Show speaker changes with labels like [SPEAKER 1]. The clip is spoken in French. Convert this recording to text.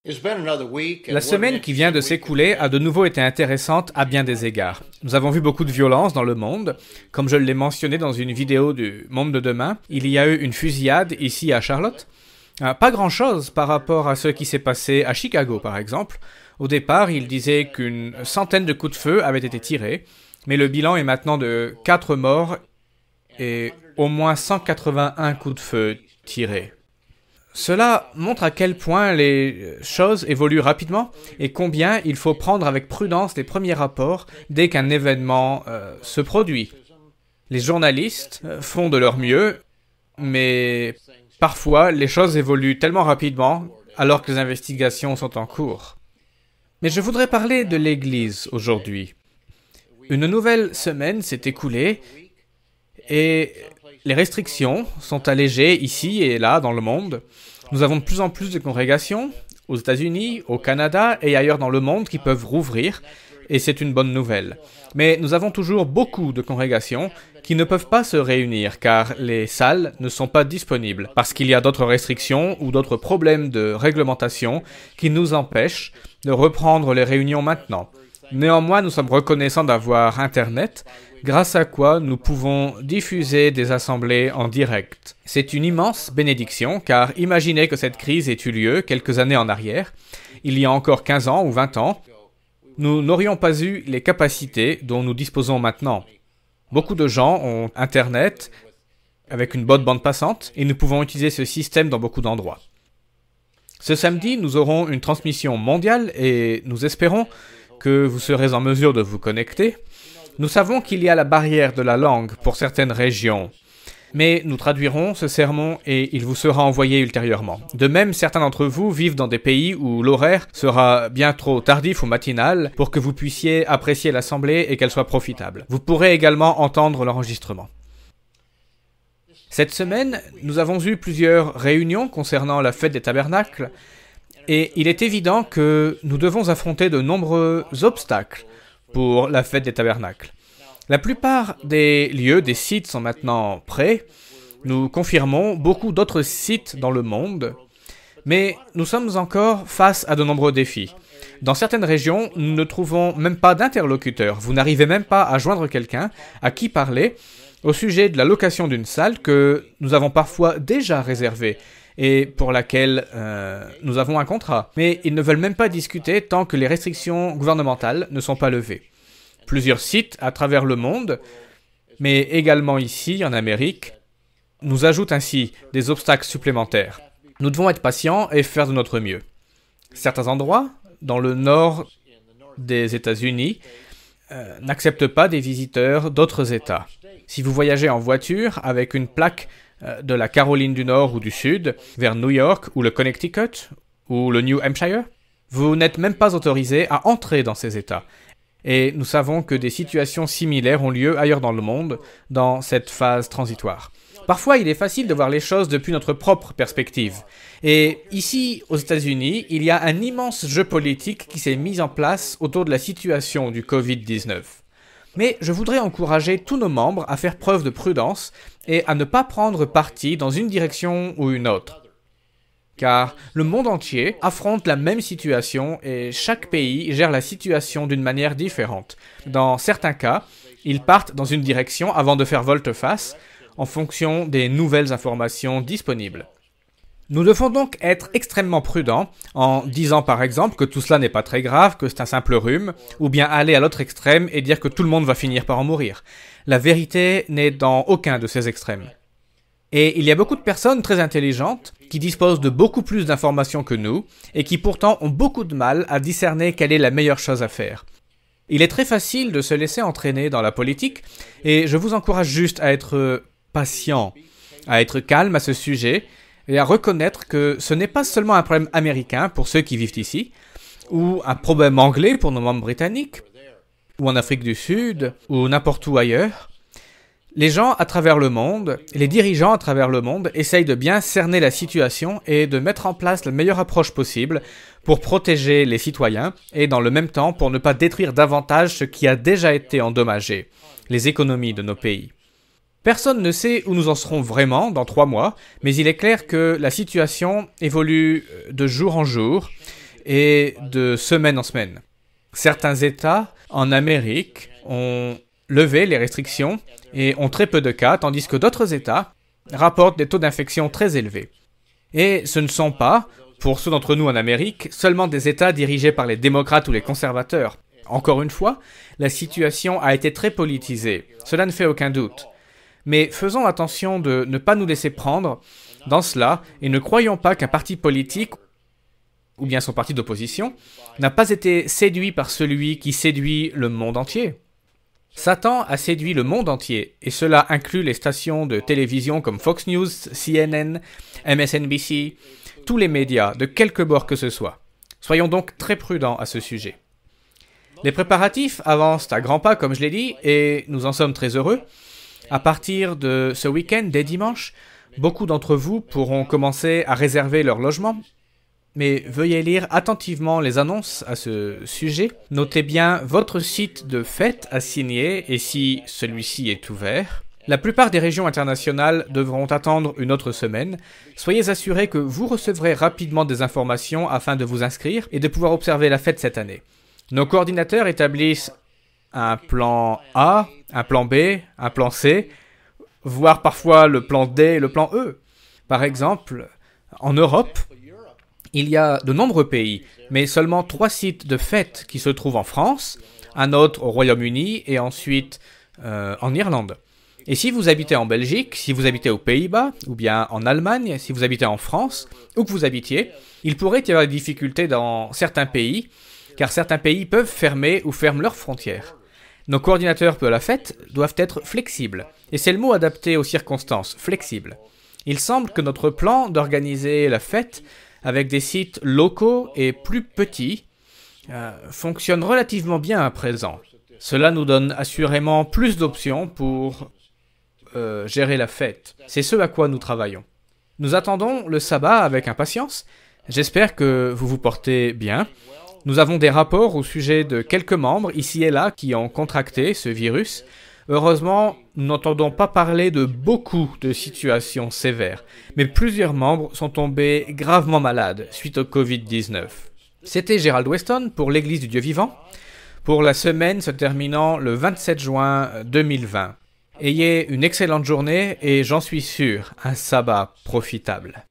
[SPEAKER 1] La semaine qui vient de s'écouler a de nouveau été intéressante à bien des égards. Nous avons vu beaucoup de violence dans le monde. Comme je l'ai mentionné dans une vidéo du Monde de demain, il y a eu une fusillade ici à Charlotte. Pas grand-chose par rapport à ce qui s'est passé à Chicago, par exemple. Au départ, il disait qu'une centaine de coups de feu avaient été tirés, mais le bilan est maintenant de 4 morts et au moins 181 coups de feu tirés. Cela montre à quel point les choses évoluent rapidement et combien il faut prendre avec prudence les premiers rapports dès qu'un événement se produit. Les journalistes font de leur mieux, mais parfois les choses évoluent tellement rapidement alors que les investigations sont en cours. Mais je voudrais parler de l'Église aujourd'hui. Une nouvelle semaine s'est écoulée et les restrictions sont allégées ici et là dans le monde. Nous avons de plus en plus de congrégations aux États-Unis, au Canada et ailleurs dans le monde qui peuvent rouvrir, et c'est une bonne nouvelle. Mais nous avons toujours beaucoup de congrégations qui ne peuvent pas se réunir car les salles ne sont pas disponibles, parce qu'il y a d'autres restrictions ou d'autres problèmes de réglementation qui nous empêchent de reprendre les réunions maintenant. Néanmoins, nous sommes reconnaissants d'avoir Internet, grâce à quoi nous pouvons diffuser des assemblées en direct. C'est une immense bénédiction, car imaginez que cette crise ait eu lieu quelques années en arrière, il y a encore 15 ans ou 20 ans, nous n'aurions pas eu les capacités dont nous disposons maintenant. Beaucoup de gens ont Internet avec une bonne bande passante, et nous pouvons utiliser ce système dans beaucoup d'endroits. Ce samedi, nous aurons une transmission mondiale et nous espérons que vous serez en mesure de vous connecter. Nous savons qu'il y a la barrière de la langue pour certaines régions, mais nous traduirons ce sermon et il vous sera envoyé ultérieurement. De même, certains d'entre vous vivent dans des pays où l'horaire sera bien trop tardif ou matinal pour que vous puissiez apprécier l'assemblée et qu'elle soit profitable. Vous pourrez également entendre l'enregistrement. Cette semaine, nous avons eu plusieurs réunions concernant la fête des tabernacles, et il est évident que nous devons affronter de nombreux obstacles pour la fête des tabernacles. La plupart des lieux, des sites sont maintenant prêts. Nous confirmons beaucoup d'autres sites dans le monde, mais nous sommes encore face à de nombreux défis. Dans certaines régions, nous ne trouvons même pas d'interlocuteur. Vous n'arrivez même pas à joindre quelqu'un à qui parler au sujet de la location d'une salle que nous avons parfois déjà réservée et pour laquelle nous avons un contrat. Mais ils ne veulent même pas discuter tant que les restrictions gouvernementales ne sont pas levées. Plusieurs sites à travers le monde, mais également ici, en Amérique, nous ajoutent ainsi des obstacles supplémentaires. Nous devons être patients et faire de notre mieux. Certains endroits, dans le nord des États-Unis, n'acceptent pas des visiteurs d'autres États. Si vous voyagez en voiture avec une plaque de la Caroline du Nord ou du Sud, vers New York ou le Connecticut ou le New Hampshire, vous n'êtes même pas autorisé à entrer dans ces États. Et nous savons que des situations similaires ont lieu ailleurs dans le monde, dans cette phase transitoire. Parfois, il est facile de voir les choses depuis notre propre perspective. Et ici, aux États-Unis, il y a un immense jeu politique qui s'est mis en place autour de la situation du Covid-19. Mais je voudrais encourager tous nos membres à faire preuve de prudence et à ne pas prendre parti dans une direction ou une autre. Car le monde entier affronte la même situation et chaque pays gère la situation d'une manière différente. Dans certains cas, ils partent dans une direction avant de faire volte-face en fonction des nouvelles informations disponibles. Nous devons donc être extrêmement prudents en disant par exemple que tout cela n'est pas très grave, que c'est un simple rhume, ou bien aller à l'autre extrême et dire que tout le monde va finir par en mourir. La vérité n'est dans aucun de ces extrêmes. Et il y a beaucoup de personnes très intelligentes qui disposent de beaucoup plus d'informations que nous et qui pourtant ont beaucoup de mal à discerner quelle est la meilleure chose à faire. Il est très facile de se laisser entraîner dans la politique et je vous encourage juste à être patient, à être calme à ce sujet et à reconnaître que ce n'est pas seulement un problème américain pour ceux qui vivent ici, ou un problème anglais pour nos membres britanniques, ou en Afrique du Sud, ou n'importe où ailleurs. Les gens à travers le monde, les dirigeants à travers le monde essayent de bien cerner la situation et de mettre en place la meilleure approche possible pour protéger les citoyens et dans le même temps pour ne pas détruire davantage ce qui a déjà été endommagé, les économies de nos pays. Personne ne sait où nous en serons vraiment dans 3 mois, mais il est clair que la situation évolue de jour en jour et de semaine en semaine. Certains États en Amérique ont levé les restrictions et ont très peu de cas, tandis que d'autres États rapportent des taux d'infection très élevés. Et ce ne sont pas, pour ceux d'entre nous en Amérique, seulement des États dirigés par les démocrates ou les conservateurs. Encore une fois, la situation a été très politisée, cela ne fait aucun doute. Mais faisons attention de ne pas nous laisser prendre dans cela et ne croyons pas qu'un parti politique ou bien son parti d'opposition n'a pas été séduit par celui qui séduit le monde entier. Satan a séduit le monde entier, et cela inclut les stations de télévision comme Fox News, CNN, MSNBC, tous les médias, de quelque bord que ce soit. Soyons donc très prudents à ce sujet. Les préparatifs avancent à grands pas, comme je l'ai dit, et nous en sommes très heureux. À partir de ce week-end, dès dimanche, beaucoup d'entre vous pourront commencer à réserver leur logement. Mais veuillez lire attentivement les annonces à ce sujet. Notez bien votre site de fête à signer et si celui-ci est ouvert. La plupart des régions internationales devront attendre une autre semaine. Soyez assurés que vous recevrez rapidement des informations afin de vous inscrire et de pouvoir observer la fête cette année. Nos coordinateurs établissent un plan A, un plan B, un plan C, voire parfois le plan D et le plan E. Par exemple, en Europe, il y a de nombreux pays, mais seulement 3 sites de fête qui se trouvent en France, un autre au Royaume-Uni et ensuite en Irlande. Et si vous habitez en Belgique, si vous habitez aux Pays-Bas, ou bien en Allemagne, si vous habitez en France, où que vous habitiez, il pourrait y avoir des difficultés dans certains pays, car certains pays peuvent fermer ou ferment leurs frontières. Nos coordinateurs de la fête doivent être flexibles, et c'est le mot adapté aux circonstances, flexible. Il semble que notre plan d'organiser la fête avec des sites locaux et plus petits, fonctionne relativement bien à présent. Cela nous donne assurément plus d'options pour gérer la fête. C'est ce à quoi nous travaillons. Nous attendons le sabbat avec impatience. J'espère que vous vous portez bien. Nous avons des rapports au sujet de quelques membres ici et là qui ont contracté ce virus. Heureusement, nous n'entendons pas parler de beaucoup de situations sévères, mais plusieurs membres sont tombés gravement malades suite au Covid-19. C'était Gerald Weston pour l'Église du Dieu vivant, pour la semaine se terminant le 27 juin 2020. Ayez une excellente journée et j'en suis sûr, un sabbat profitable.